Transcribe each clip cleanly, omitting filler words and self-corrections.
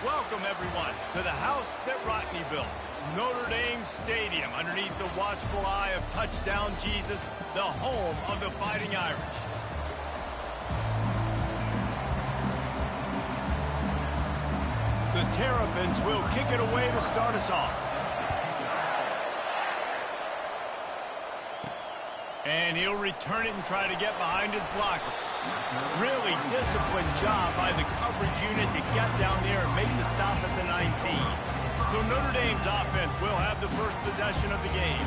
Welcome, everyone, to the house that Rodney built, Notre Dame Stadium, underneath the watchful eye of Touchdown Jesus, the home of the Fighting Irish. The Terrapins will kick it away to start us off. And he'll return it and try to get behind his blockers. Really disciplined job by the coverage unit to get down there and make the stop at the 19. So Notre Dame's offense will have the first possession of the game.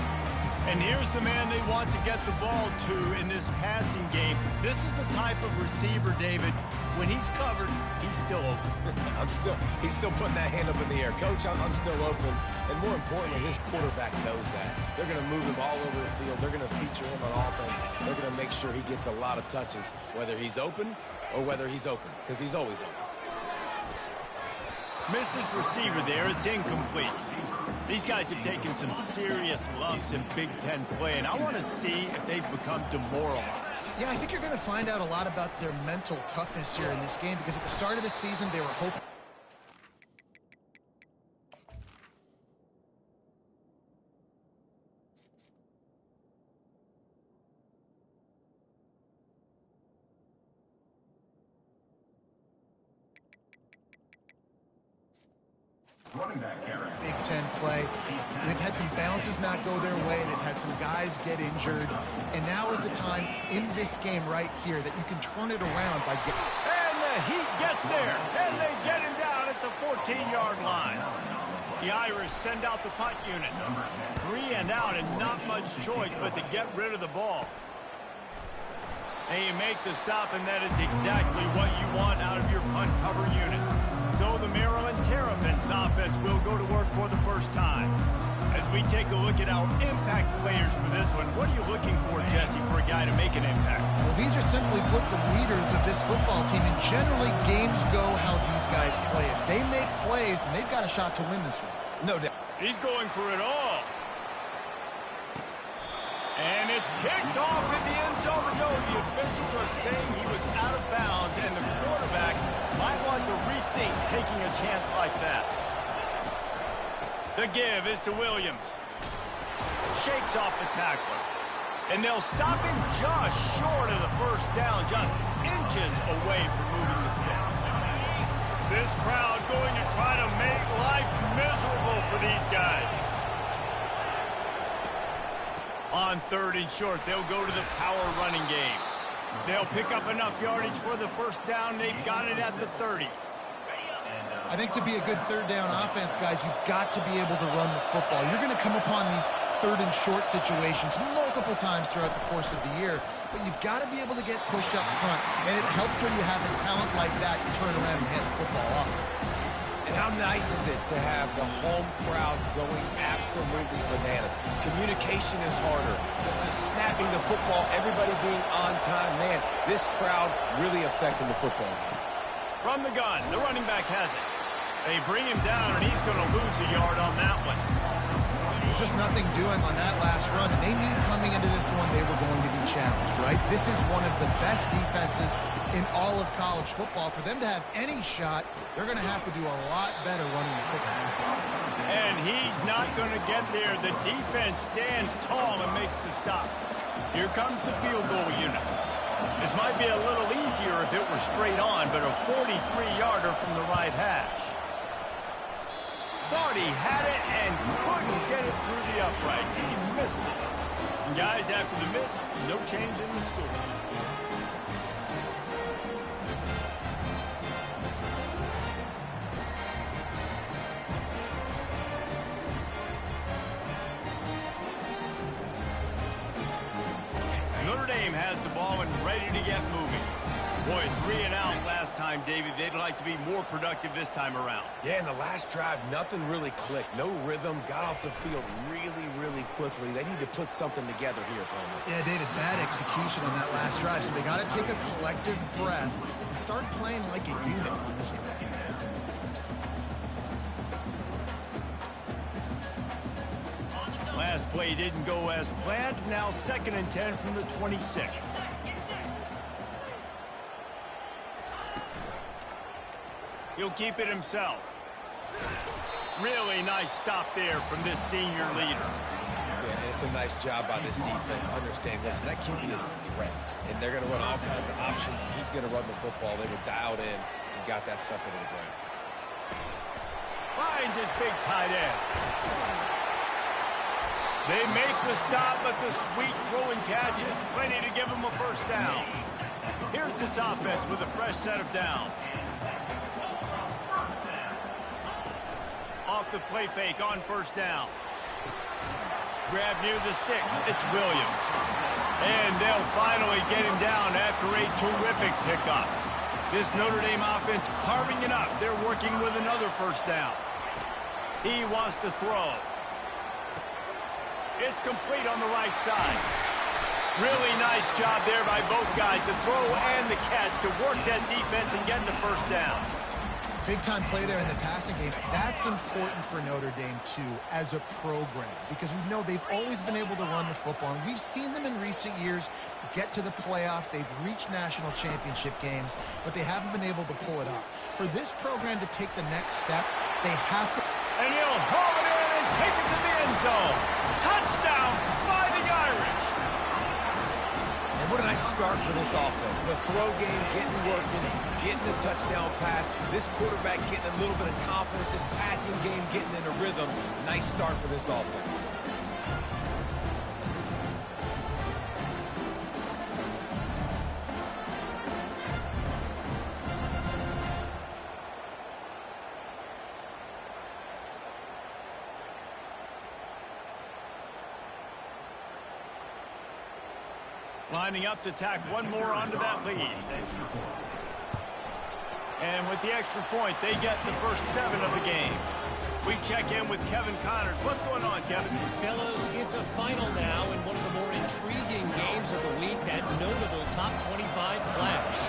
And here's the man they want to get the ball to in this passing game. This is the type of receiver, David, when he's covered, he's still open. He's still putting that hand up in the air. Coach, I'm still open. And more importantly, his quarterback knows that. They're going to move him all over the field. They're going to feature him on offense. They're going to make sure he gets a lot of touches, whether he's open or whether he's open, because he's always open. Missed his receiver there. It's incomplete. These guys have taken some serious lumps in Big Ten play, and I want to see if they've become demoralized. Yeah, I think you're going to find out a lot about their mental toughness here in this game, because at the start of the season, they were hoping. Big Ten play. They've had some bounces not go their way. They've had some guys get injured. And now is the time in this game right here that you can turn it around by getting... And the Heat gets there. And they get him down at the 14-yard line. The Irish send out the punt unit. 3 and out and not much choice but to get rid of the ball. And you make the stop, and that is exactly what you want out of your punt cover unit. So the Maryland Terrapins offense will go to work for the first time. As we take a look at our impact players for this one, what are you looking for, Jesse, for a guy to make an impact? Well, these are simply put the leaders of this football team, and generally games go how these guys play. If they make plays, then they've got a shot to win this one. No doubt. He's going for it all. And it's picked off in the end zone. No, the officials are saying he was out of bounds, and the quarterback might want to rethink taking a chance like that. The give is to Williams. Shakes off the tackler. And they'll stop him just short of the first down, just inches away from moving the sticks. This crowd going to try to make life miserable for these guys. On 3rd and short, they'll go to the power running game. They'll pick up enough yardage for the first down. They've got it at the 30. I think to be a good 3rd down offense, guys, you've got to be able to run the football. You're going to come upon these 3rd and short situations multiple times throughout the course of the year, but you've got to be able to get push up front, and it helps when you have a talent like that to turn around and hand the football off. And how nice is it to have the home crowd going absolutely bananas? Communication is harder. The snapping the football, everybody being on time. Man, this crowd really affecting the football game. From the gun, the running back has it. They bring him down, and he's going to lose a yard on that one. Just nothing doing on that last run, and they knew coming into this one they were going to be challenged, right? This is one of the best defenses in all of college football. For them to have any shot, they're going to have to do a lot better running the football. And he's not going to get there. The defense stands tall and makes the stop. Here comes the field goal unit. This might be a little easier if it were straight on, but a 43-yarder from the right hash. Thought he had it and couldn't get it through the uprights. He missed it. And guys, after the miss, no change in the score. Notre Dame has the ball and ready to get moving. Boy, 3 and out last time, David. They'd like to be more productive this time around. Yeah, in the last drive, nothing really clicked. No rhythm, got off the field really quickly. They need to put something together here, Palmer. Yeah, David, bad execution on that last drive, so they got to take a collective breath and start playing like a unit on this one. Last play didn't go as planned. Now 2nd and 10 from the 26. He'll keep it himself. Really nice stop there from this senior leader. Yeah, and it's a nice job by this defense. Understand, listen, that QB is a threat, and they're going to run all kinds of options, and he's going to run the football. They were dialed in and got that sucker to the ground. Finds his big tight end. They make the stop, but the sweet throwing catch is plenty to give him a first down. Here's this offense with a fresh set of downs. Off the play fake on first down. Grab near the sticks. It's Williams. And they'll finally get him down after a terrific pickup. This Notre Dame offense carving it up. They're working with another first down. He wants to throw. It's complete on the right side. Really nice job there by both guys to throw and the catch to work that defense and get the first down. Big-time play there in the passing game. That's important for Notre Dame, too, as a program, because we know they've always been able to run the football, and we've seen them in recent years get to the playoff. They've reached national championship games, but they haven't been able to pull it off. For this program to take the next step, they have to... And he'll haul it in and take it to the end zone. Touchdown, Fighting Irish. And what a nice start for this offense. The throw game getting working, getting the touchdown pass. This quarterback getting a little bit of confidence. This passing game getting in a rhythm. Nice start for this offense. Lining up to tack one more onto that lead. And with the extra point, they get the first 7 of the game. We check in with Kevin Connors. What's going on, Kevin? Fellas, it's a final now in one of the more intriguing games of the week, that notable top 25 clash.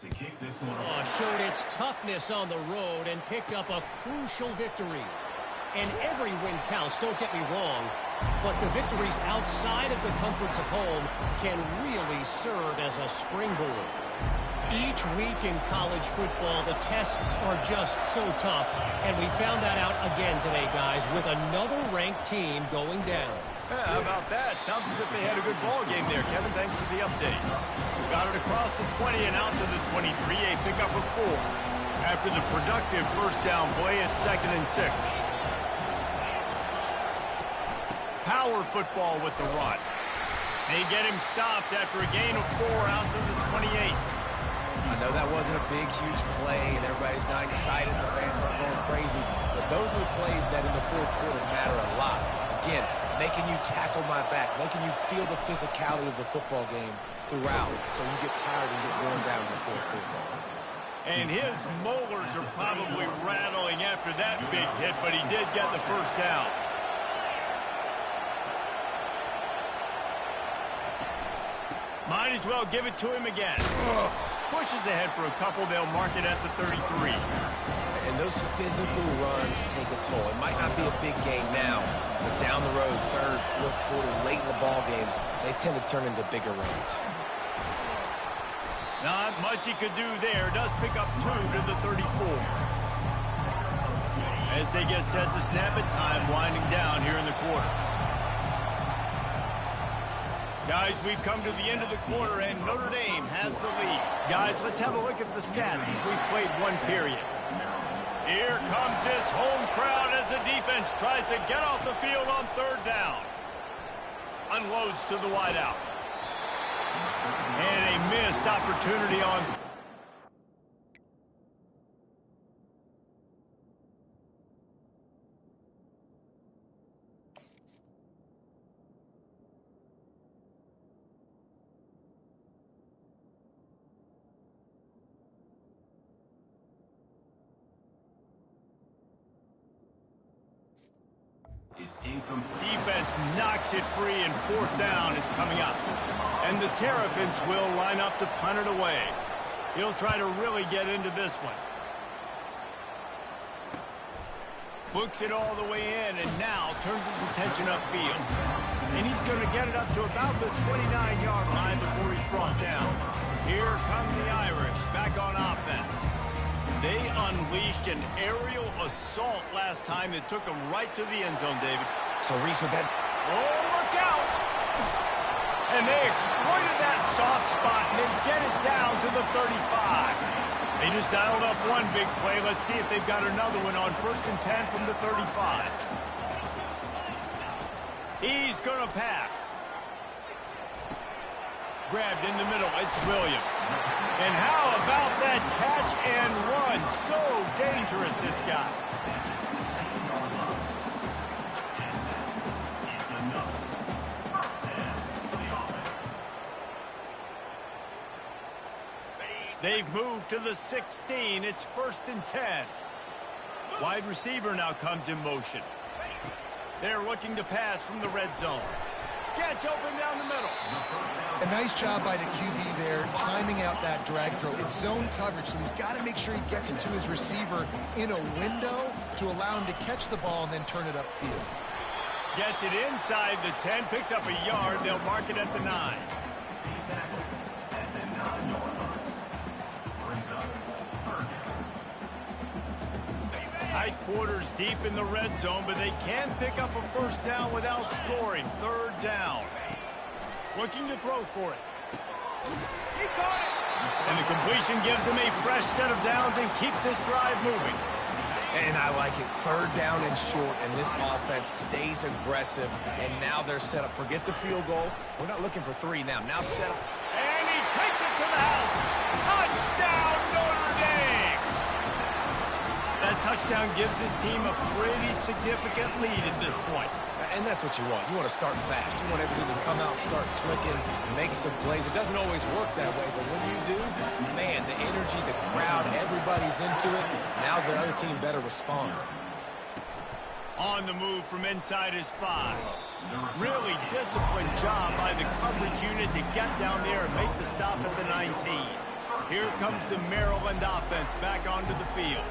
To kick this one Showed its toughness on the road and picked up a crucial victory. And every win counts, don't get me wrong, but the victories outside of the comforts of home can really serve as a springboard. Each week in college football, the tests are just so tough, and we found that out again today, guys, with another ranked team going down. Yeah, how about that? Sounds as if they had a good ball game there, Kevin. Thanks for the update. Got it across the 20 and out to the 23, a pickup of 4. After the productive first down play, it's 2nd and 6. Power football with the run. They get him stopped after a gain of 4 out to the 28. I know that wasn't a big, huge play, and everybody's not excited. The fans aren't going crazy. But those are the plays that in the fourth quarter matter a lot. Again, making you tackle my back, making you feel the physicality of the football game throughout, so you get tired and get worn down in the fourth quarter. And his molars are probably rattling after that big hit, but he did get the first down. Might as well give it to him again. Pushes ahead for a couple. They'll mark it at the 33. And those physical runs take a toll. It might not be a big game now, but down the road, third, fourth quarter, late in the ball games, they tend to turn into bigger runs. Not much he could do there. Does pick up 2 to the 34. As they get set to snap it, time winding down here in the quarter. Guys, we've come to the end of the quarter, and Notre Dame has the lead. Guys, let's have a look at the stats as we've played one period. Here comes this home crowd as the defense tries to get off the field on third down. Unloads to the wideout. And a missed opportunity on... Defense knocks it free, and fourth down is coming up. And the Terrapins will line up to punt it away. He'll try to really get into this one. Books it all the way in, and now turns his attention upfield. And he's going to get it up to about the 29-yard line before he's brought down. Here come the Irish back on offense. They unleashed an aerial assault last time that took them right to the end zone, David. So Reese with that... Oh, look out! And they exploited that soft spot, and they get it down to the 35. They just dialed up one big play. Let's see if they've got another one on 1st and 10 from the 35. He's going to pass. Grabbed in the middle. It's Williams. And how about that catch and run? So dangerous, this guy. They've moved to the 16. It's 1st and 10. Wide receiver now comes in motion. They're looking to pass from the red zone. Gets open down the middle. A nice job by the QB there, timing out that drag throw. It's zone coverage, so he's got to make sure he gets it to his receiver in a window to allow him to catch the ball and then turn it upfield. Gets it inside the 10, picks up a yard. They'll mark it at the 9. Tight quarters deep in the red zone, but they can pick up a first down without scoring. 3rd down. Looking to throw for it. He caught it! And the completion gives him a fresh set of downs and keeps this drive moving. And I like it. 3rd down and short, and this offense stays aggressive. And now they're set up. Forget the field goal. We're not looking for 3 now. Now set up. And he takes it to the house. Touchdown, Notre Dame! That touchdown gives his team a pretty significant lead at this point. And that's what you want. You want to start fast. You want everything to come out, start clicking, make some plays. It doesn't always work that way, but when you do, man, the energy, the crowd, everybody's into it. Now the other team better respond. On the move from inside his 5. Really disciplined job by the coverage unit to get down there and make the stop at the 19. Here comes the Maryland offense back onto the field.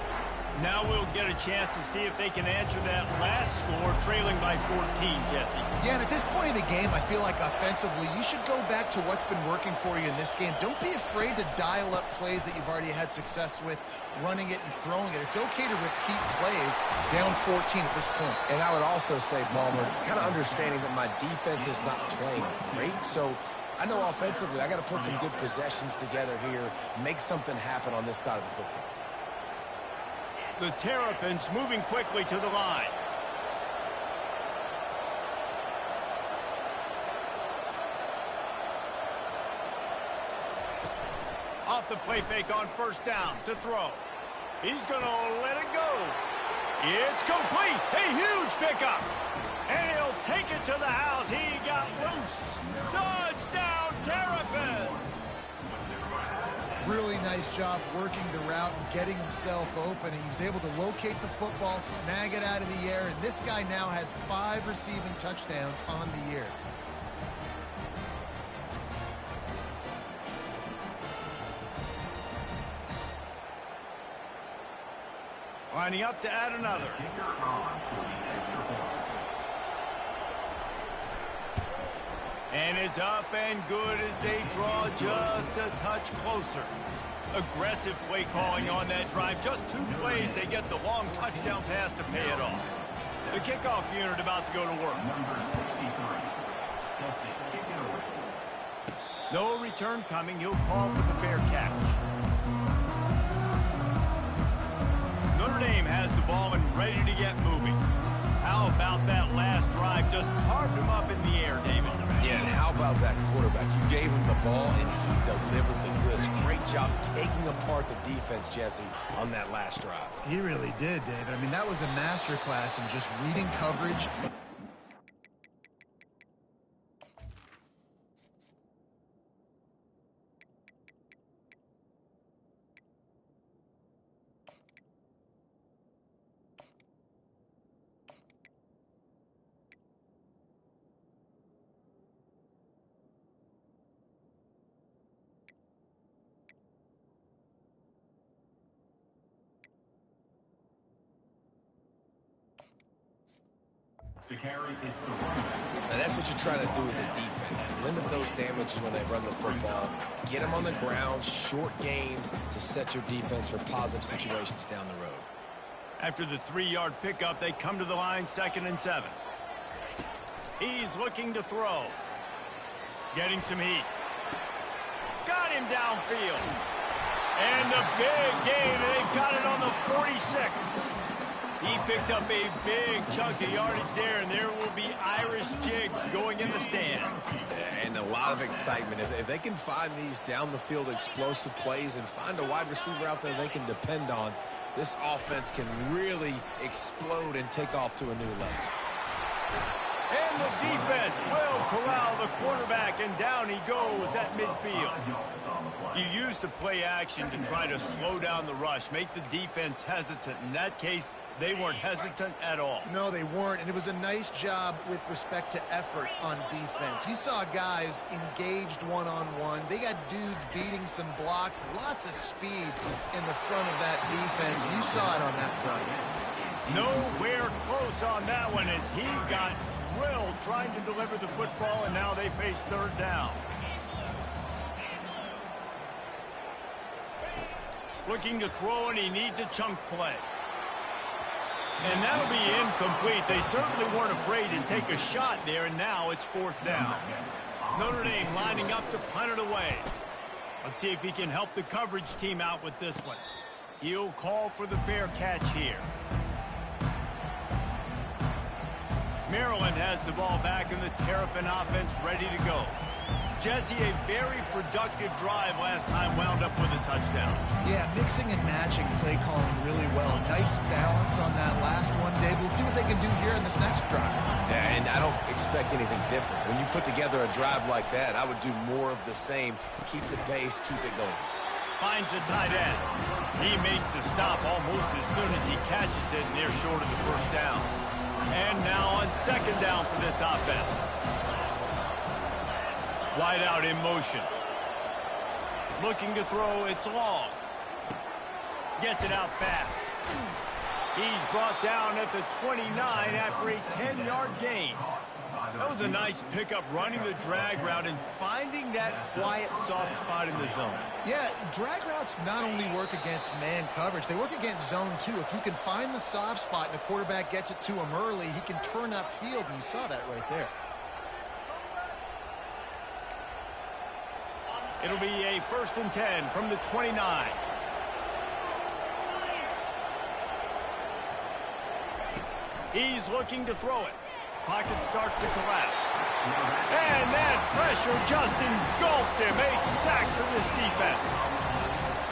Now we'll get a chance to see if they can answer that last score, trailing by 14, Jesse. Yeah, and at this point in the game, I feel like offensively, you should go back to what's been working for you in this game. Don't be afraid to dial up plays that you've already had success with, running it and throwing it. It's okay to repeat plays down 14 at this point. And I would also say, Palmer, kind of understanding that my defense is not playing great, so I know offensively I got to put some good possessions together here, make something happen on this side of the football. The Terrapins moving quickly to the line. Off off the play fake on first down to throw. He's going to let it go. It's complete. A huge pickup. And he'll take it to the house. He got loose. Touchdown, Terrapins. Really nice job working the route and getting himself open. And he was able to locate the football, snag it out of the air, and this guy now has 5 receiving touchdowns on the year. Lining up to add another. And it's up and good as they draw just a touch closer. Aggressive play calling on that drive. Just 2 plays, they get the long touchdown pass to pay it off. The kickoff unit about to go to work. Number 63. Set to kick it away. No return coming. He'll call for the fair catch. Notre Dame has the ball and ready to get moving. How about that last drive? Just carved him up in the air, David. Yeah, and how about that quarterback? You gave him the ball, and he delivered the goods. Great job taking apart the defense, Jesse, on that last drive. He really did, David. I mean, that was a masterclass in just reading coverage. To carry, it's the running back. And that's what you're trying to do as a defense. Limit those damages when they run the football. Get them on the ground, short gains to set your defense for positive situations down the road. After the 3-yard pickup, they come to the line, 2nd and 7. He's looking to throw. Getting some heat. Got him downfield. And the big gain, and they've got it on the 46. He picked up a big chunk of yardage there, and there will be Irish jigs going in the stands. And a lot of excitement. If they can find these down-the-field explosive plays and find a wide receiver out there they can depend on, this offense can really explode and take off to a new level. And the defense will corral the quarterback, and down he goes at midfield. You use the play action to try to slow down the rush, make the defense hesitant. In that case, they weren't hesitant at all. No, they weren't, and it was a nice job with respect to effort on defense. You saw guys engaged one-on-one. They got dudes beating some blocks, lots of speed in the front of that defense. You saw it on that play. Nowhere close on that one as he got drilled trying to deliver the football, and now they face 3rd down. Looking to throw, and he needs a chunk play. And that'll be incomplete. They certainly weren't afraid to take a shot there, and now it's 4th down. Notre Dame lining up to punt it away. Let's see if he can help the coverage team out with this one. He'll call for the fair catch here. Maryland has the ball back, and the Terrapin offense ready to go. Jesse, a very productive drive last time, wound up with a touchdown. Yeah, mixing and matching play calling really well. Nice balance on that last one, Dave. Let's see what they can do here in this next drive. Yeah, and I don't expect anything different. When you put together a drive like that, I would do more of the same. Keep the pace, keep it going. Finds the tight end. He makes the stop almost as soon as he catches it, and they're short of the 1st down. And now on 2nd down for this offense. Wide out in motion. Looking to throw, it's long. Gets it out fast. He's brought down at the 29 after a 10-yard gain. That was a nice pickup, running the drag route and finding that quiet, soft spot in the zone. Yeah, drag routes not only work against man coverage, they work against zone too. If you can find the soft spot and the quarterback gets it to him early, he can turn upfield, and you saw that right there. It'll be a 1st and 10 from the 29. He's looking to throw it. Pocket starts to collapse. And that pressure just engulfed him. A sack for this defense.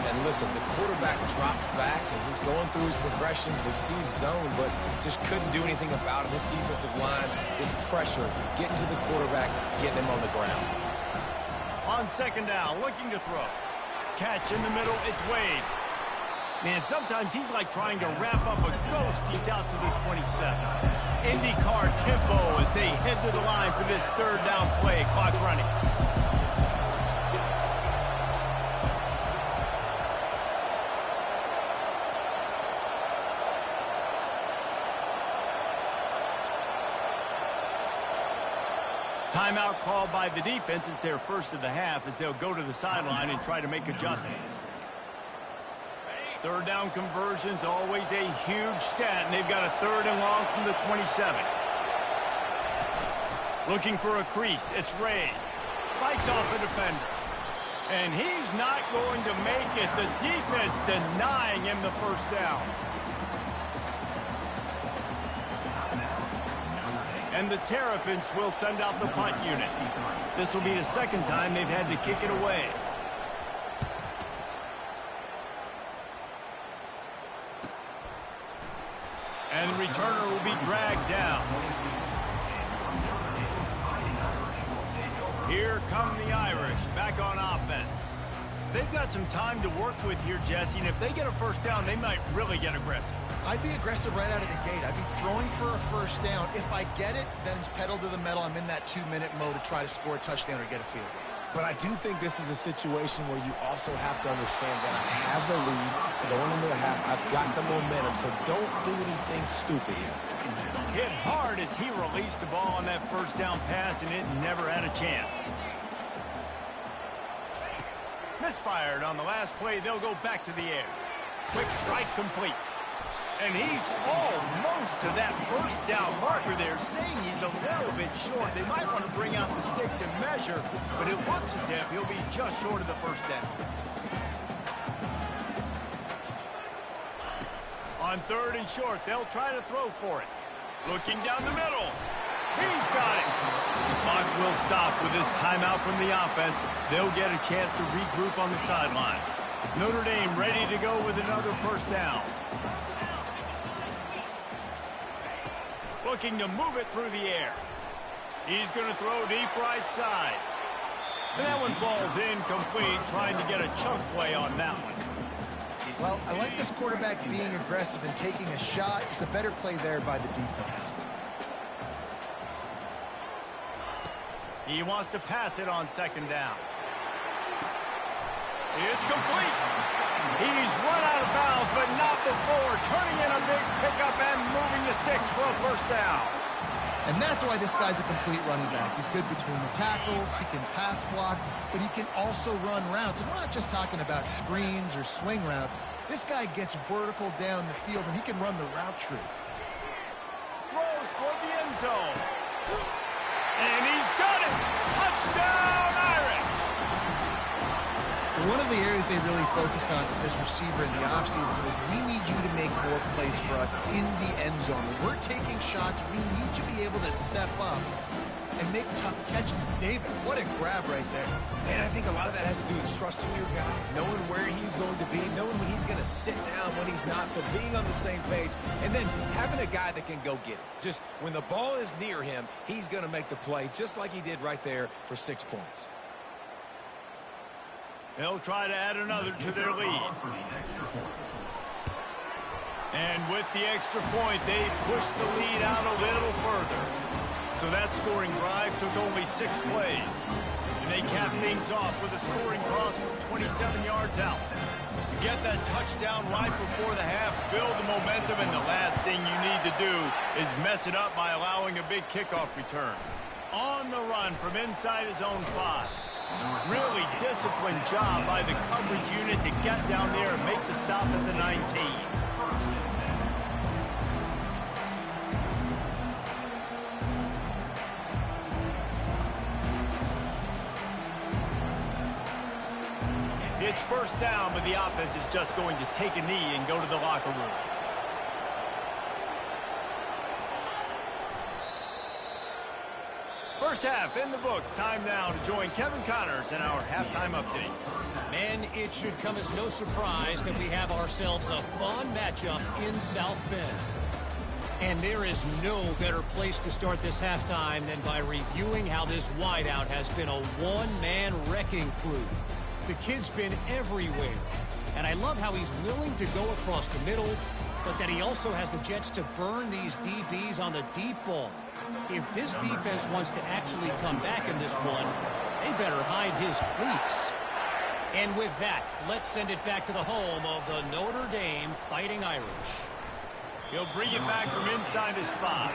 And listen, the quarterback drops back, and he's going through his progressions. We see zone, but just couldn't do anything about it. This defensive line, this pressure, getting to the quarterback, getting him on the ground. On second down, looking to throw. Catch in the middle, it's Wade. Man, sometimes he's like trying to wrap up a ghost. He's out to the 27. IndyCar tempo as they head to the line for this third down play. Clock running. Timeout called by the defense. It's their first of the half as they'll go to the sideline and try to make adjustments. Third down conversions, always a huge stat, and they've got a third and long from the 27. Looking for a crease, it's Ray. Fights off a defender. And he's not going to make it. The defense denying him the first down. And the Terrapins will send out the punt unit. This will be the second time they've had to kick it away. And the returner will be dragged down. Here come the Irish, back on offense. They've got some time to work with here, Jesse, and if they get a first down, they might really get aggressive. I'd be aggressive right out of the gate. I'd be throwing for a first down. If I get it, then it's pedal to the metal. I'm in that 2-minute mode to try to score a touchdown or get a field goal. But I do think this is a situation where you also have to understand that I have the lead going into the half. I've got the momentum, so don't do anything stupid here. Hit hard as he released the ball on that first down pass, and it never had a chance. Misfired on the last play. They'll go back to the air. Quick strike complete. And he's almost to that first down marker there, saying he's a little bit short. They might want to bring out the sticks and measure, but it looks as if he'll be just short of the first down. On third and short, they'll try to throw for it. Looking down the middle. He's got it. The clock will stop with this timeout from the offense. They'll get a chance to regroup on the sideline. Notre Dame ready to go with another first down. Looking to move it through the air. He's going to throw deep right side. And that one falls incomplete, trying to get a chunk play on that one. Well, I like this quarterback being aggressive and taking a shot. It's a better play there by the defense. He wants to pass it on second down. It's complete. He's run out of bounds, but not before turning in a big pickup and moving the sticks for a first down. And that's why this guy's a complete running back. He's good between the tackles, he can pass block, but he can also run routes. And we're not just talking about screens or swing routes. This guy gets vertical down the field, and he can run the route tree. Throws toward the end zone. And he's got it. Touchdown, Irish. One of the areas they really focused on with this receiver in the offseason was we need you to make more plays for us in the end zone. When we're taking shots, we need you to be able to step up and make tough catches. David, what a grab right there. And I think a lot of that has to do with trusting your guy, knowing where he's going to be, knowing when he's going to sit down, when he's not, so being on the same page, and then having a guy that can go get it. Just when the ball is near him, he's going to make the play, just like he did right there for 6 points. They'll try to add another to their lead. And with the extra point, they push the lead out a little further. So that scoring drive took only 6 plays. And they cap things off with a scoring toss from 27 yards out. Get that touchdown right before the half, build the momentum, and the last thing you need to do is mess it up by allowing a big kickoff return. On the run from inside his own 5. Really disciplined job by the coverage unit to get down there and make the stop at the 19. It's first down, but the offense is just going to take a knee and go to the locker room. First half in the books. Time now to join Kevin Connors in our halftime update. Man, it should come as no surprise that we have ourselves a fun matchup in South Bend. And there is no better place to start this halftime than by reviewing how this wideout has been a one-man wrecking crew. The kid's been everywhere. And I love how he's willing to go across the middle, but that he also has the jets to burn these DBs on the deep ball. If this defense wants to actually come back in this one, they better hide his cleats. And with that, let's send it back to the home of the Notre Dame Fighting Irish. He'll bring it back from inside his spot.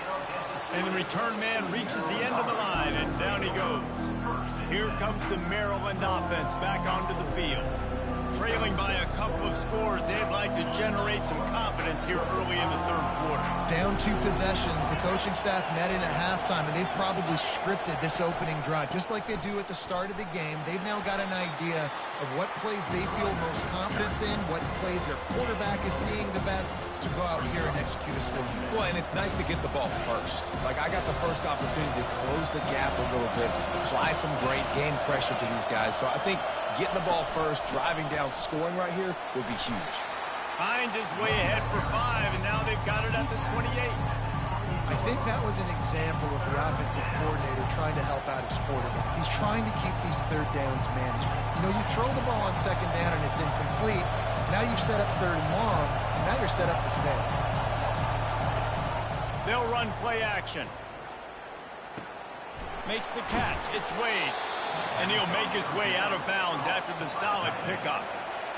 And the return man reaches the end of the line, and down he goes. Here comes the Maryland offense back onto the field. Trailing by a couple of scores, they'd like to generate some confidence here early in the third quarter. Down 2 possessions, the coaching staff met in at halftime, and they've probably scripted this opening drive. Just like they do at the start of the game, they've now got an idea of what plays they feel most confident in, what plays their quarterback is seeing the best to go out here and execute a score. Well, and it's nice to get the ball first. Like, I got the first opportunity to close the gap a little bit, apply some great game pressure to these guys. So I think getting the ball first, driving down, scoring right here will be huge. Hines is way ahead for 5, and now they've got it at the 28. I think that was an example of the offensive coordinator trying to help out his quarterback. He's trying to keep these third downs manageable. You know, you throw the ball on second down and it's incomplete. Now you've set up third and long, and now you're set up to fail. They'll run play action. Makes the catch. It's Wade. And he'll make his way out of bounds after the solid pickup.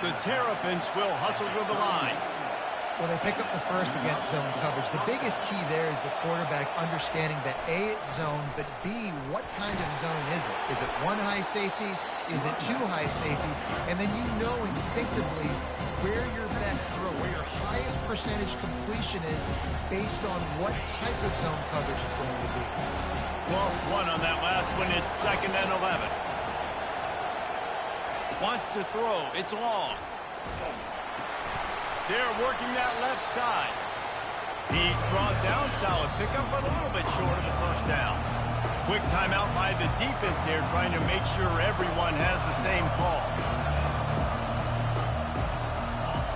The Terrapins will hustle to the line. Well, they pick up the first against zone coverage. The biggest key there is the quarterback understanding that A, it's zone, but B, what kind of zone is it? Is it 1 high safety? Is it 2 high safeties? And then you know instinctively where your best throw, where your highest percentage completion is based on what type of zone coverage it's going to be. Lost 1 on that last one. It's 2nd and 11. Wants to throw. It's long. They're working that left side. He's brought down. Solid pickup, but a little bit short of the first down. Quick timeout by the defense there, trying to make sure everyone has the same call.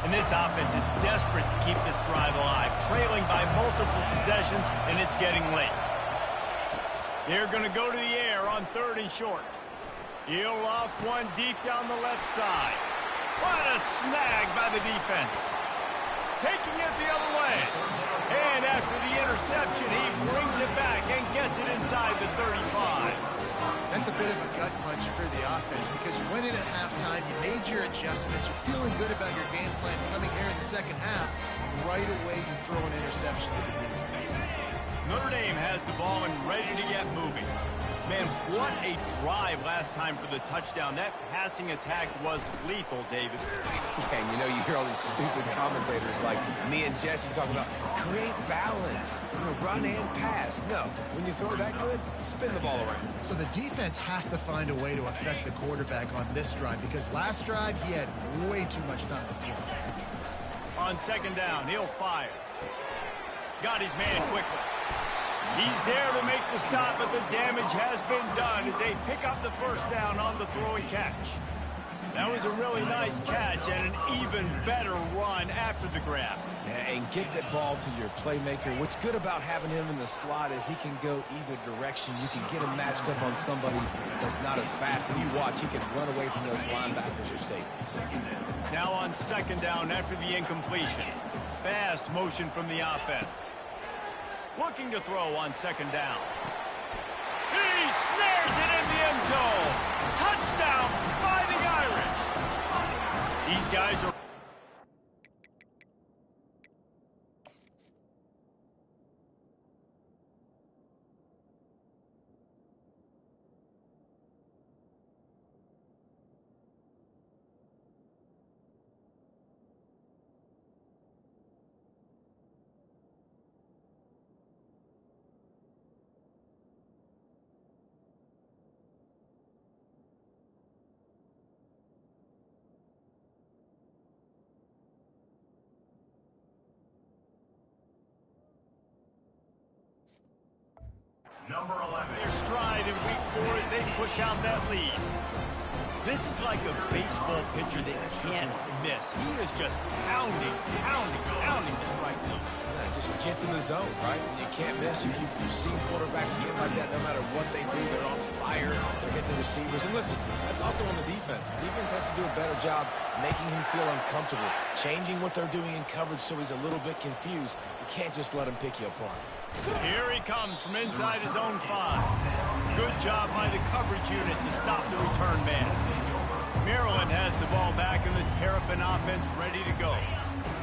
And this offense is desperate to keep this drive alive, trailing by multiple possessions, and it's getting late. They're going to go to the air on 3rd and short. He'll loft one deep down the left side. What a snag by the defense. Taking it the other way. And after the interception, he brings it back and gets it inside the 35. That's a bit of a gut punch for the offense because you went in at halftime, you made your adjustments, you're feeling good about your game plan coming here in the second half. Right away, you throw an interception to the defense. Notre Dame has the ball and ready to get moving. Man, what a drive last time for the touchdown. That passing attack was lethal, David. Yeah, and you know, you hear all these stupid commentators like me and Jesse talking about create balance, run and pass. No, when you throw that good, spin the ball around. So the defense has to find a way to affect the quarterback on this drive because last drive he had way too much time to throw. On 2nd down, he'll fire. Got his man quickly. He's there to make the stop, but the damage has been done as they pick up the first down on the throw and catch. That was a really nice catch and an even better run after the grab. Yeah, and get that ball to your playmaker. What's good about having him in the slot is he can go either direction. You can get him matched up on somebody that's not as fast, and you watch, he can run away from those linebackers or safeties. Now on 2nd down after the incompletion. Fast motion from the offense. Looking to throw on 2nd down. He snares it in the end zone. Touchdown, Fighting Irish. These guys are... Number 11. They're stride in week 4 as they push out that lead. This is like a baseball pitcher that can't miss. He is just pounding the strike zone. Yeah, just gets in the zone, right? And you can't miss. You've seen quarterbacks get like that no matter what they do. They're on fire. They're hitting the receivers. And listen, that's also on the defense. The defense has to do a better job making him feel uncomfortable, changing what they're doing in coverage so he's a little bit confused. You can't just let him pick you apart. Here he comes from inside his own 5. Good job by the coverage unit to stop the return man. Maryland has the ball back and the Terrapin offense ready to go.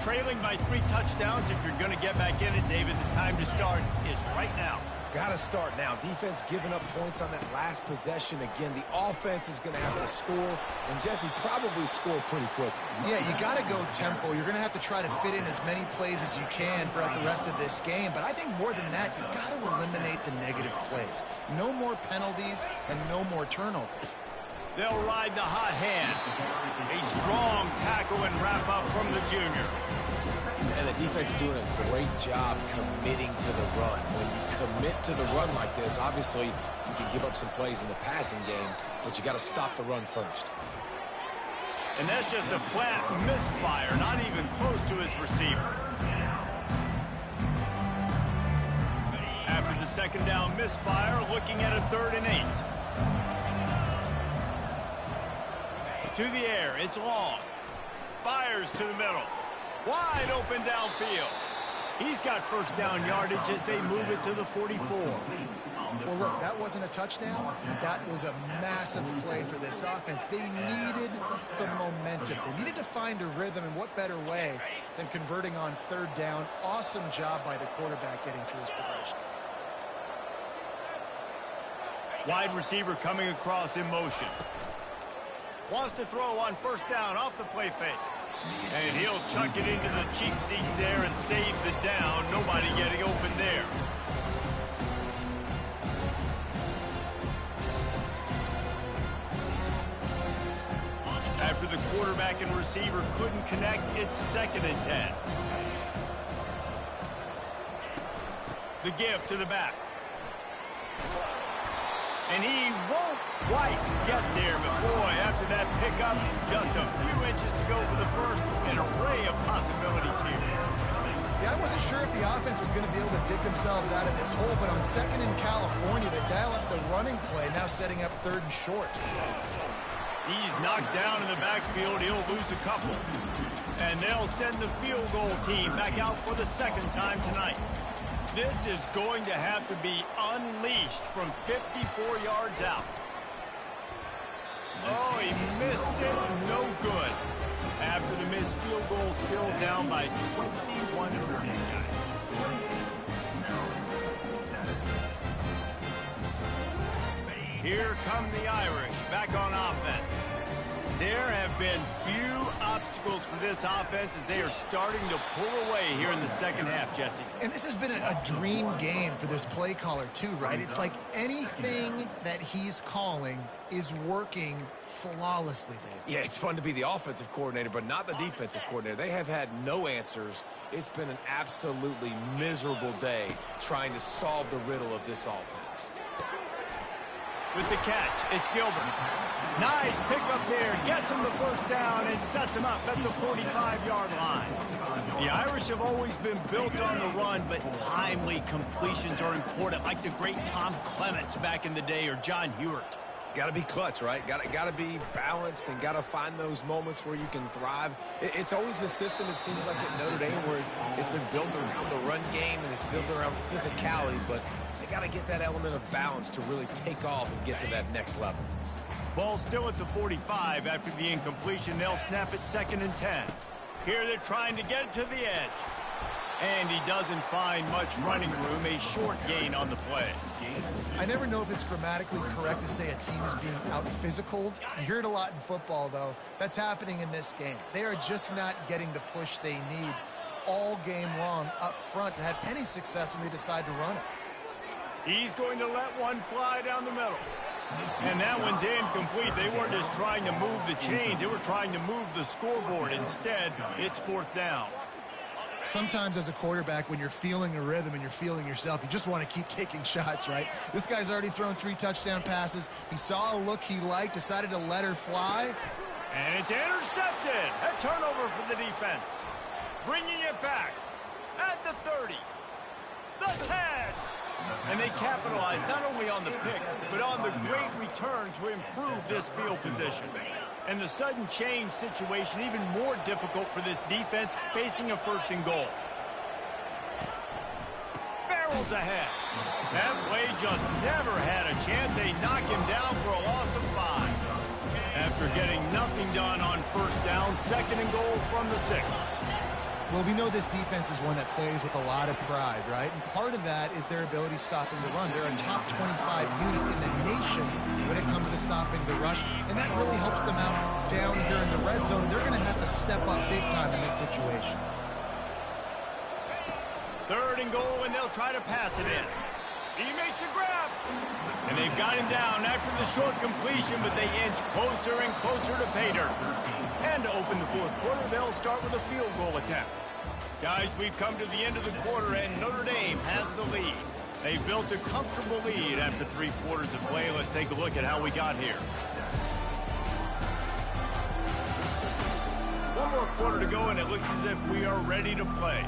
Trailing by 3 touchdowns. If you're going to get back in it, David, the time to start is right now. Got to start now. Defense giving up points on that last possession. Again, the offense is going to have to score, and Jesse probably score pretty quickly. Yeah, you got to go tempo. You're going to have to try to fit in as many plays as you can throughout the rest of this game. But I think more than that, you got to eliminate the negative plays. No more penalties and no more turnovers. They'll ride the hot hand. A strong tackle and wrap up from the junior. And the defense doing a great job committing to the run. When you commit to the run like this, obviously you can give up some plays in the passing game, but you got to stop the run first. And that's just a flat misfire, not even close to his receiver. After the second down misfire, looking at a 3rd and 8. To the air, it's long. Fires to the middle. Wide open downfield. He's got first down yardage as they move it to the 44. Well, look, that wasn't a touchdown, but that was a massive play for this offense. They needed some momentum. They needed to find a rhythm, and what better way than converting on 3rd down. Awesome job by the quarterback getting through his progression. Wide receiver coming across in motion. Wants to throw on 1st down off the play fake. And he'll chuck it into the cheap seats there and save the down. Nobody getting open there. After the quarterback and receiver couldn't connect, it's 2nd and 10. The give to the back. And he won't quite get there, but boy, after that pickup, just a few inches to go for the first. An array of possibilities here. Yeah, I wasn't sure if the offense was going to be able to dig themselves out of this hole, but on 2nd in California, they dial up the running play, now setting up 3rd and short. He's knocked down in the backfield. He'll lose a couple. And they'll send the field goal team back out for the 2nd time tonight. This is going to have to be unleashed from 54 yards out. Oh, he missed it. No good. After the missed field goal, still down by 21 points. Here come the Irish back on offense. There have been few obstacles for this offense as they are starting to pull away here in the 2nd half, Jesse. And this has been a dream game for this play caller too, right? It's like anything that he's calling is working flawlessly, Dave. Yeah, it's fun to be the offensive coordinator, but not the defensive coordinator. They have had no answers. It's been an absolutely miserable day trying to solve the riddle of this offense. With the catch, it's Gilbert. Nice pickup there. Gets him the 1st down and sets him up at the 45-yard line. The Irish have always been built on the run, but timely completions are important, like the great Tom Clements back in the day or John Hewart. Got to be clutch, right? Got to be balanced and got to find those moments where you can thrive. It's always a system, it seems like, at Notre Dame where it's been built around the run game and it's built around physicality, but they got to get that element of balance to really take off and get to that next level. Ball still at the 45 after the incompletion. They'll snap it 2nd and 10. Here they're trying to get it to the edge. And he doesn't find much running room. A short gain on the play. I never know if it's grammatically correct to say a team is being out-physicaled. You hear it a lot in football, though. That's happening in this game. They are just not getting the push they need all game long up front to have any success when they decide to run it. He's going to let one fly down the middle. And that one's incomplete. They weren't just trying to move the chains. They were trying to move the scoreboard. Instead, it's 4th down. Sometimes as a quarterback, when you're feeling a rhythm and you're feeling yourself, you just want to keep taking shots, right? This guy's already thrown 3 touchdown passes. He saw a look he liked, decided to let her fly. And it's intercepted. A turnover for the defense. Bringing it back at the 30. The 10. And they capitalized not only on the pick, but on the great return to improve this field position. And the sudden change situation even more difficult for this defense facing a 1st and goal. Barrels ahead. That play just never had a chance. They knock him down for a loss of 5. After getting nothing done on 1st down, 2nd and goal from the 6. Well, we know this defense is one that plays with a lot of pride, right? And part of that is their ability stopping the run. They're a top 25 unit in the nation when it comes to stopping the rush, and that really helps them out down here in the red zone. They're going to have to step up big time in this situation. 3rd and goal, and they'll try to pass it in. He makes a grab. And they've got him down after the short completion, but they inch closer and closer to pay dirt. And to open the 4th quarter, they'll start with a field goal attempt. Guys, we've come to the end of the quarter, and Notre Dame has the lead. They've built a comfortable lead after 3 quarters of play. Let's take a look at how we got here. 1 more quarter to go, and it looks as if we are ready to play.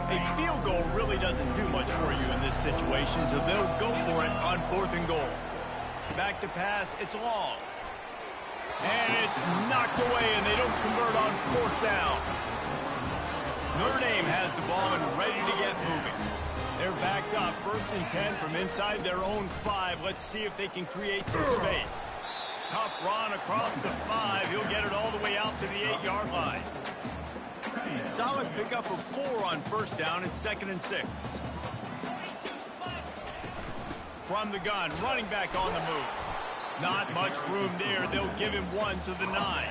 A field goal really doesn't do much for you in this situation, so they'll go for it on 4th and goal. Back to pass, it's long. And it's knocked away, and they don't convert on 4th down. Notre Dame has the ball and ready to get moving. They're backed up, 1st and 10 from inside their own 5. Let's see if they can create some space. Tough run across the 5. He'll get it all the way out to the 8-yard line. Solid pickup of 4 on 1st down and 2nd and 6. From the gun, running back on the move. Not much room there. They'll give him 1 to the 9.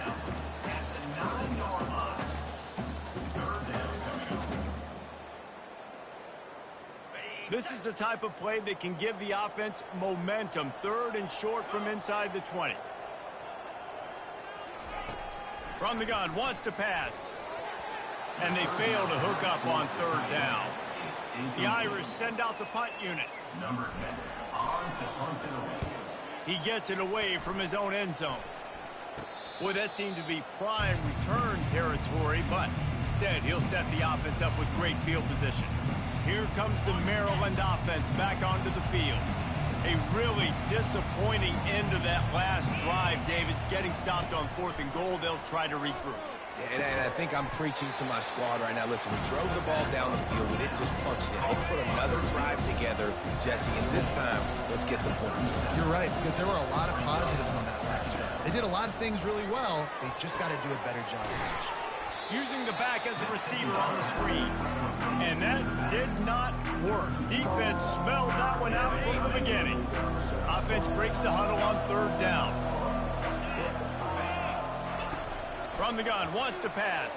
This is the type of play that can give the offense momentum. 3rd and short from inside the 20. From the gun, wants to pass. And they fail to hook up on 3rd down. The Irish send out the punt unit. Number 10, on to punt it away. He gets it away from his own end zone. Boy, that seemed to be prime return territory, but instead he'll set the offense up with great field position. Here comes the Maryland offense back onto the field. A really disappointing end to that last drive, David. Getting stopped on 4th and goal, they'll try to regroup. And I think I'm preaching to my squad right now. Listen, we drove the ball down the field. We didn't just punch it in. Let's put another drive together, Jesse, and this time, let's get some points. You're right, because there were a lot of positives on that last drive. They did a lot of things really well. They just got to do a better job finishing. Using the back as a receiver on the screen. And that did not work. Defense smelled that one out from the beginning. Offense breaks the huddle on 3rd down. From the gun, wants to pass.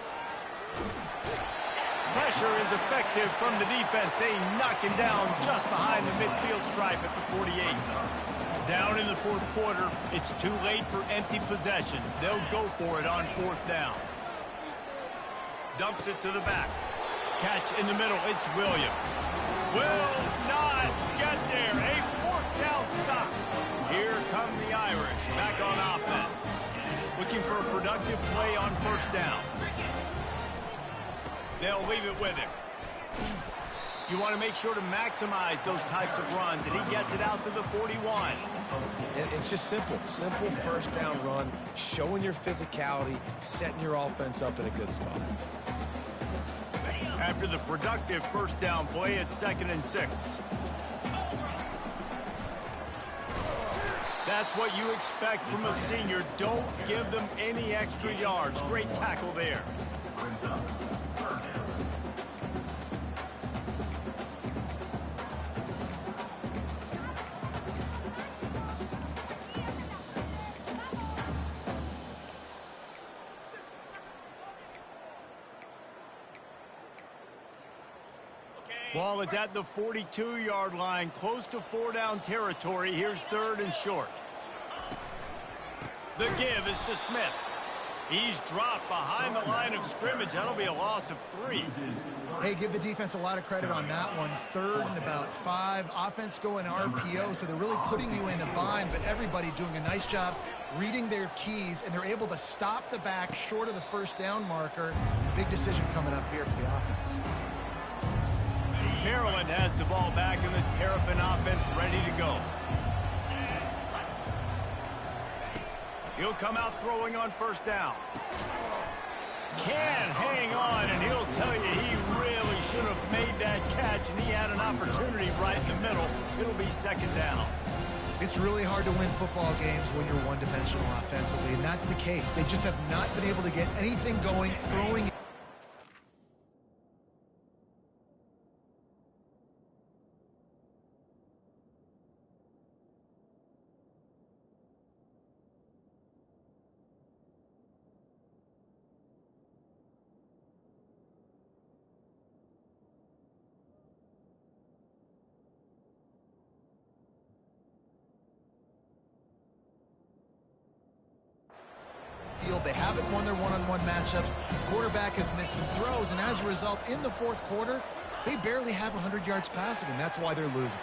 Pressure is effective from the defense. They knock him down just behind the midfield stripe at the 48. Down in the 4th quarter, it's too late for empty possessions. They'll go for it on 4th down. Dumps it to the back. Catch in the middle, it's Williams. Will not get there. A 4th down stop. Here come the Irish back on offense. Looking for a productive play on 1st down. They'll leave it with him. You want to make sure to maximize those types of runs, and he gets it out to the 41. And it's just simple. Simple 1st down run, showing your physicality, setting your offense up in a good spot. After the productive 1st down play, it's 2nd and 6. That's what you expect from a senior. Don't give them any extra yards. Great tackle there. Ball is at the 42-yard line, close to 4-down territory. Here's 3rd and short. The give is to Smith. He's dropped behind the line of scrimmage. That'll be a loss of 3. Hey, give the defense a lot of credit on that one. 3rd and about 5. Offense going RPO, so they're really putting you in a bind, but everybody doing a nice job reading their keys, and they're able to stop the back short of the first down marker. Big decision coming up here for the offense. Maryland has the ball back, and the Terrapin offense ready to go. He'll come out throwing on first down. Can hang on, and he'll tell you he really should have made that catch, and he had an opportunity right in the middle. It'll be 2nd down. It's really hard to win football games when you're one-dimensional offensively, and that's the case. They just have not been able to get anything going, throwing. They haven't won their one-on-one matchups. Quarterback has missed some throws, and as a result, in the 4th quarter, they barely have 100 yards passing, and that's why they're losing.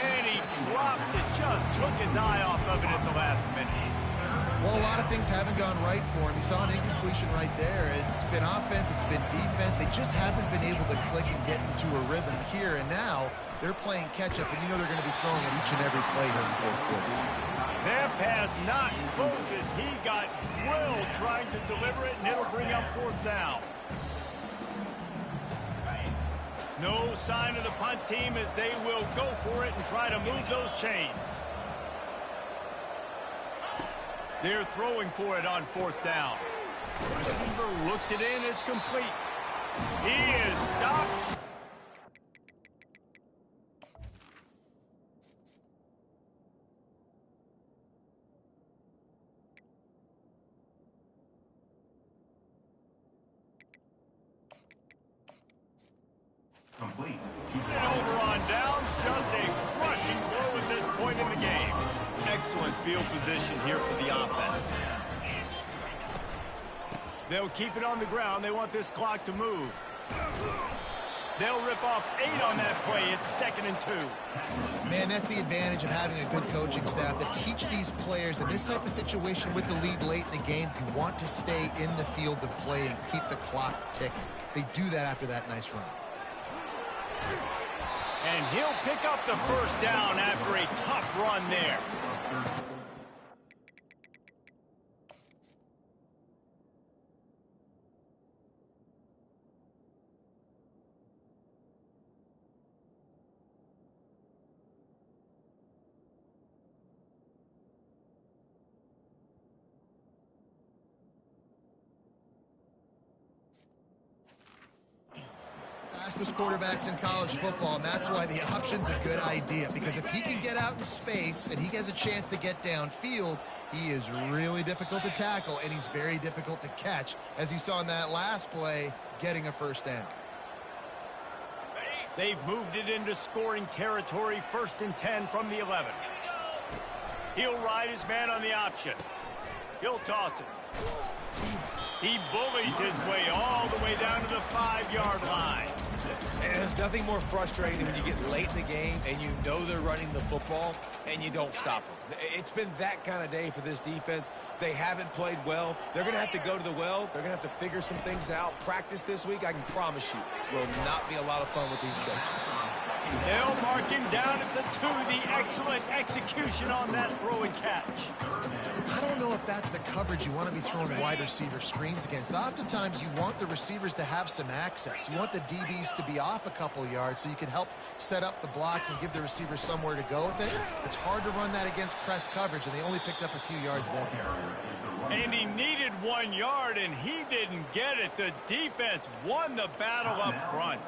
And he drops it, just took his eye off of it at the last minute. Well, a lot of things haven't gone right for him. He saw an incompletion right there. It's been offense, it's been defense. They just haven't been able to click and get into a rhythm here, and now they're playing catch-up, and you know they're going to be throwing at each and every play here in the 4th quarter. That pass not close as he got drilled trying to deliver it, and it'll bring up 4th down. No sign of the punt team as they will go for it and try to move those chains. They're throwing for it on 4th down. The receiver looks it in, it's complete. He is stopped. Complete. And over on downs, just a rushing blow at this point in the game. Excellent field position here for the offense. They'll keep it on the ground. They want this clock to move. They'll rip off 8 on that play. It's 2nd and 2. Man, that's the advantage of having a good coaching staff that teach these players in this type of situation with the lead late in the game. You want to stay in the field of play and keep the clock ticking. They do that after that nice run. And he'll pick up the first down after a tough run there. Fastest quarterbacks in college football, and that's why the option's a good idea, because if he can get out in space and he has a chance to get downfield, he is really difficult to tackle, and he's very difficult to catch, as you saw in that last play, getting a first down. They've moved it into scoring territory, 1st and 10 from the 11. He'll ride his man on the option. He'll toss it. He bullies his way all the way down to the 5-yard line. And there's nothing more frustrating than when you get late in the game and you know they're running the football and you don't stop them. It's been that kind of day for this defense. They haven't played well. They're going to have to go to the well. They're going to have to figure some things out. Practice this week, I can promise you, will not be a lot of fun with these coaches. They'll mark him down at the 2. The excellent execution on that throw and catch. I don't know if that's the coverage you want to be throwing wide receiver screens against. Oftentimes, you want the receivers to have some access. You want the DBs to be off a couple yards so you can help set up the blocks and give the receiver somewhere to go with it. It's hard to run that against press coverage, and they only picked up a few yards there. And he needed 1 yard, and he didn't get it. The defense won the battle up front.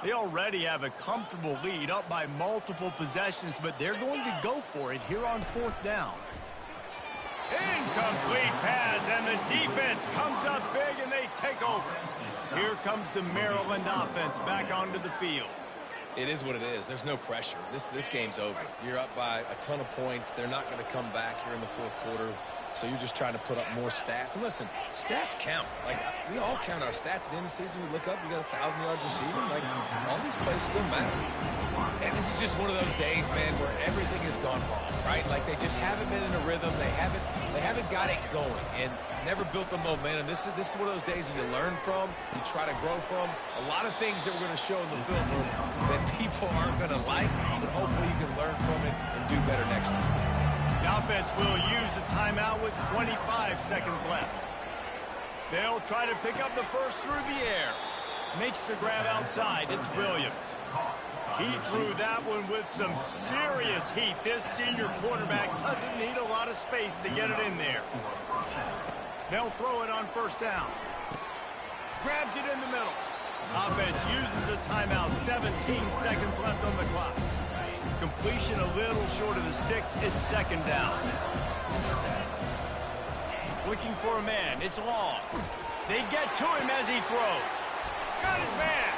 They already have a comfortable lead, up by multiple possessions, but they're going to go for it here on 4th down. Incomplete pass, and the defense comes up big, and they take over. Here comes the Maryland offense back onto the field. It is what it is. There's no pressure. This game's over. You're up by a ton of points. They're not going to come back here in the 4th quarter. So you're just trying to put up more stats. And listen, stats count. Like, we all count our stats at the end of the season. We look up, we got 1,000 yards receiving. Like, all these plays still matter. And this is just one of those days, man, where everything has gone wrong, right? Like, they just haven't been in a rhythm. They haven't got it going and never built the momentum. This is one of those days that you learn from, you try to grow from. A lot of things that we're going to show in the film room that people aren't going to like, but hopefully you can learn from it and do better next time. The offense will use a timeout with 25 seconds left. They'll try to pick up the first through the air. Makes the grab outside. It's Williams. He threw that one with some serious heat. This senior quarterback doesn't need a lot of space to get it in there. They'll throw it on first down. Grabs it in the middle. Offense uses a timeout. 17 seconds left on the clock. Completion a little short of the sticks. It's second down. Looking for a man. It's Long. They get to him as he throws. Got his man.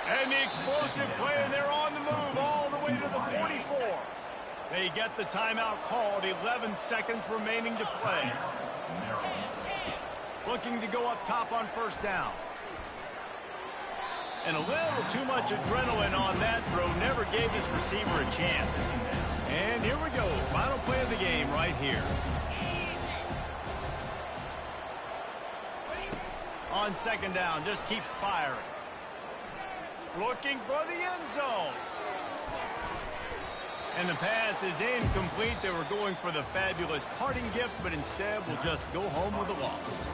And the explosive play, and they're on the move all the way to the 44. They get the timeout called. 11 seconds remaining to play. Looking to go up top on first down. And a little too much adrenaline on that throw. Never gave his receiver a chance. And here we go. Final play of the game right here. On second down, just keeps firing. Looking for the end zone. And the pass is incomplete. They were going for the fabulous parting gift, but instead will just go home with a loss.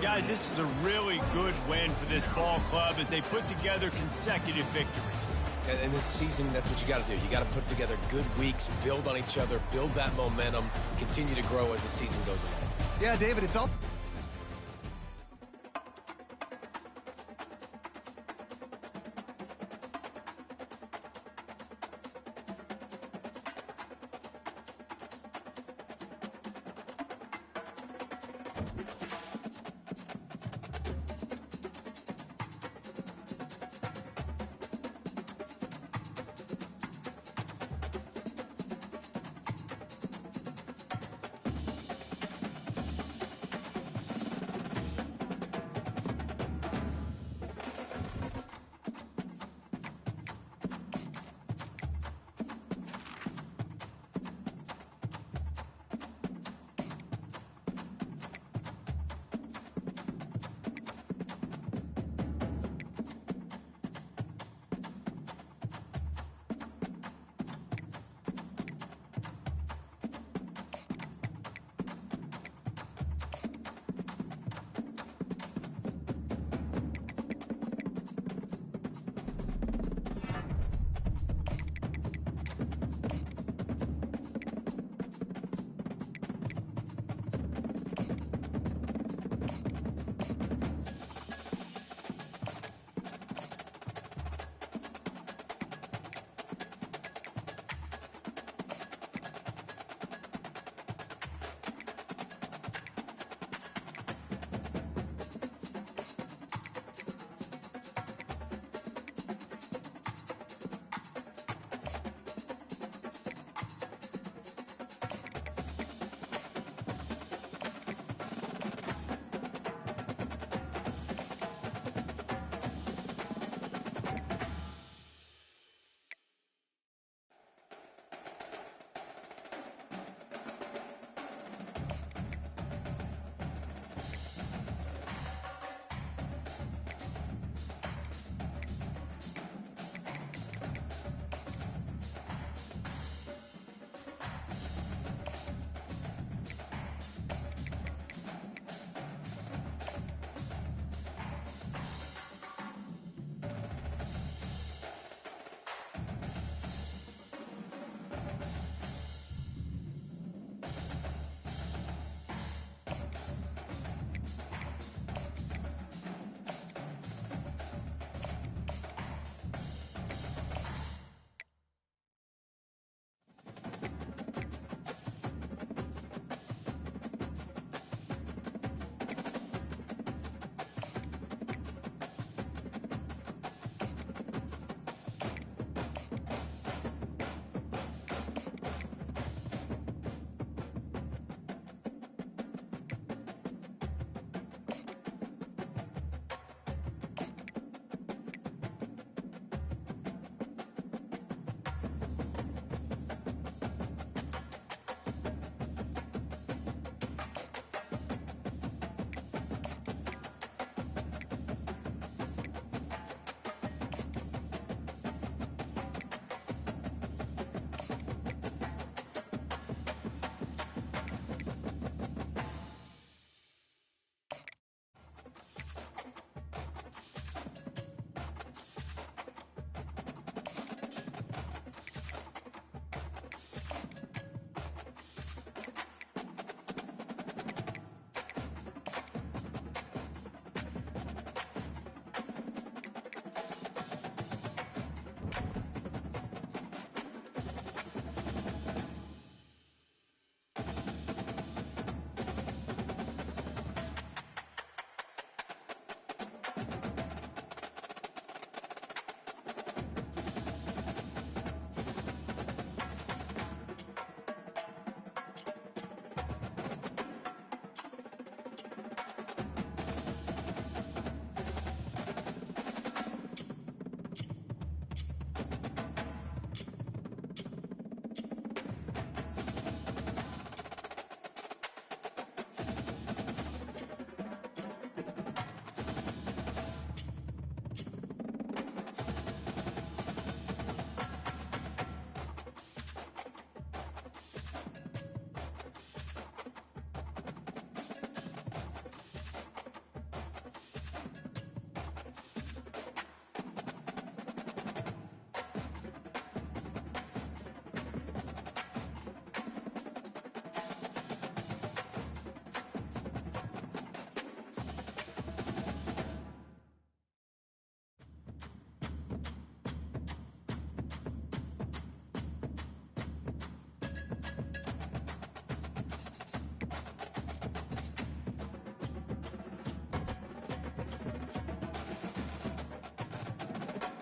Guys, this is a really good win for this ball club as they put together consecutive victories. And this season, that's what you got to do. You got to put together good weeks, build on each other, build that momentum, continue to grow as the season goes along. Yeah, David, it's all...